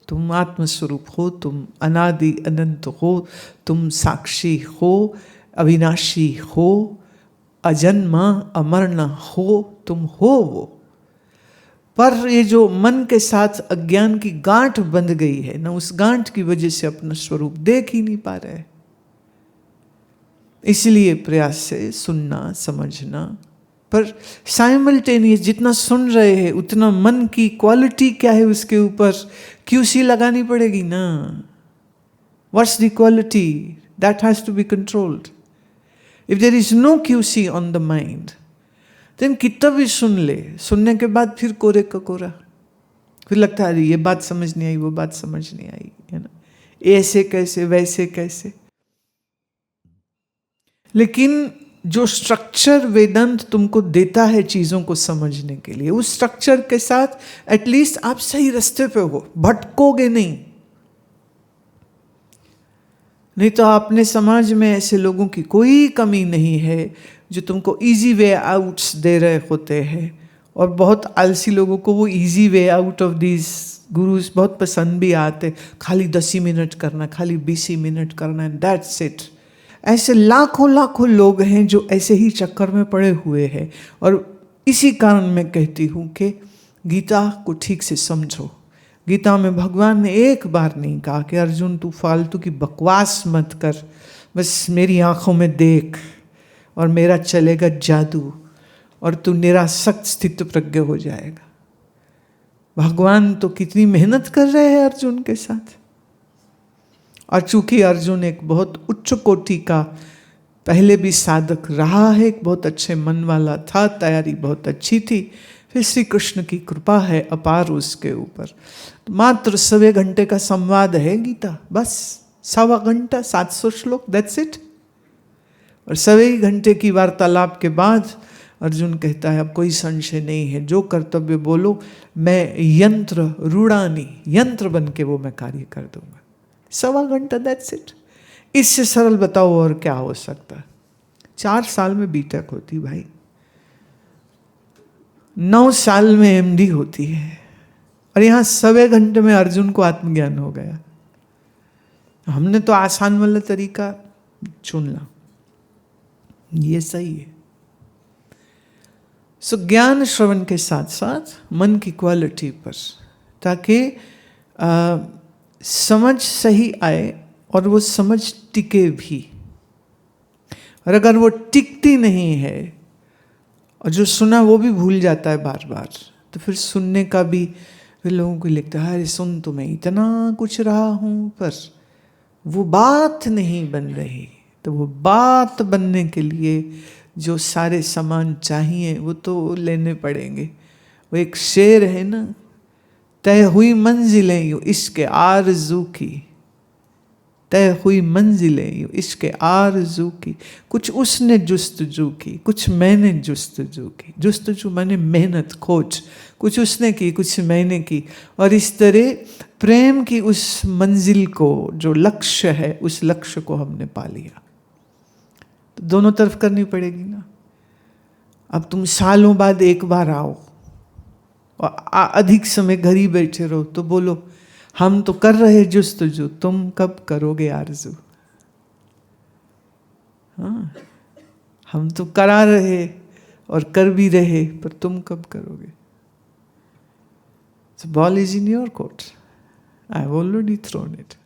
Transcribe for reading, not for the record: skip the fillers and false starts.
तुम आत्मस्वरूप हो, तुम अनादि अनंत हो, तुम साक्षी हो, अविनाशी हो, अजन्मा अमरना हो, तुम हो वो। पर ये जो मन के साथ अज्ञान की गांठ बंध गई है ना, उस गांठ की वजह से अपना स्वरूप देख ही नहीं पा रहे। इसलिए प्रयास से सुनना समझना, पर साइमल्टेनियस जितना सुन रहे हैं उतना मन की क्वालिटी क्या है उसके ऊपर क्यूसी लगानी पड़ेगी ना। What's the quality that has to be controlled. If there is no QC on the mind, then कितना भी सुन ले, सुनने के बाद फिर कोरे का कोरा, फिर लगता है ये बात समझ नहीं आई, वो बात समझ नहीं आई, है ना, ऐसे कैसे वैसे कैसे। लेकिन जो स्ट्रक्चर वेदांत तुमको देता है चीजों को समझने के लिए, उस स्ट्रक्चर के साथ एटलीस्ट आप सही रास्ते पे हो, भटकोगे नहीं। नहीं तो अपने समाज में ऐसे लोगों की कोई कमी नहीं है जो तुमको इजी वे आउट्स दे रहे होते हैं, और बहुत आलसी लोगों को वो easy way out of these gurus बहुत पसंद भी आते। खाली 10 ही मिनट करना, खाली 20 ही मिनट करना, एंड दैट्स इट। ऐसे लाखों लाखों लोग हैं जो ऐसे ही चक्कर में पड़े हुए हैं। और इसी कारण मैं कहती हूँ कि गीता को ठीक से समझो। गीता में भगवान ने एक बार नहीं कहा कि अर्जुन तू फालतू की बकवास मत कर, बस मेरी आंखों में देख और मेरा चलेगा जादू और तू निरासक्त स्थित प्रज्ञ हो जाएगा। भगवान तो कितनी मेहनत कर रहे हैं अर्जुन के साथ। और चूंकि अर्जुन एक बहुत उच्च कोटि का पहले भी साधक रहा है, एक बहुत अच्छे मन वाला था, तैयारी बहुत अच्छी थी, फिर श्री कृष्ण की कृपा है अपार उसके ऊपर। तो मात्र 1.25 घंटे का संवाद है गीता, बस 1.25 घंटा 700 श्लोक, दैट्स इट। और 1.25 घंटे की वार्तालाप के बाद अर्जुन कहता है अब कोई संशय नहीं है, जो कर्तव्य बोलो मैं यंत्र रूढ़ानी, यंत्र बन के वो मैं कार्य कर दूंगा। 1.25 घंटा, दैट्स इट। इससे सरल बताओ और क्या हो सकता है। 4 साल में बीटेक होती भाई, 9 साल में एमडी होती है, और यहाँ 1.25 घंटे में अर्जुन को आत्मज्ञान हो गया। हमने तो आसान वाला तरीका चुनना, ये सही है। सो ज्ञान श्रवण के साथ साथ मन की क्वालिटी पर, ताकि समझ सही आए और वो समझ टिके भी। और अगर वो टिकती नहीं है और जो सुना वो भी भूल जाता है बार बार, तो फिर सुनने का भी फिर लोगों को लगता है अरे सुन तो मैं इतना कुछ रहा हूँ, पर वो बात नहीं बन रही। तो वो बात बनने के लिए जो सारे सामान चाहिए वो तो लेने पड़ेंगे। वो एक शेर है ना, तय हुई मंजिलें यूं इश्क आरज़ू की, तय हुई मंजिलें यूं इश्क आरज़ू की, कुछ उसने जुस्तजू की, कुछ मैंने जुस्तजू की। जुस्तजू माने मेहनत, खोज, कुछ उसने की कुछ मैंने की। और इस तरह प्रेम की उस मंजिल को, जो लक्ष्य है, उस लक्ष्य को हमने पा लिया। तो दोनों तरफ करनी पड़ेगी ना। अब तुम सालों बाद एक बार आओ और अधिक समय घर ही बैठे रहो, तो बोलो हम तो कर रहे जुस्तजू, तुम कब करोगे आरज़ू। हाँ, हम तो करा रहे और कर भी रहे, पर तुम कब करोगे। So ball is in your court. I have already thrown it.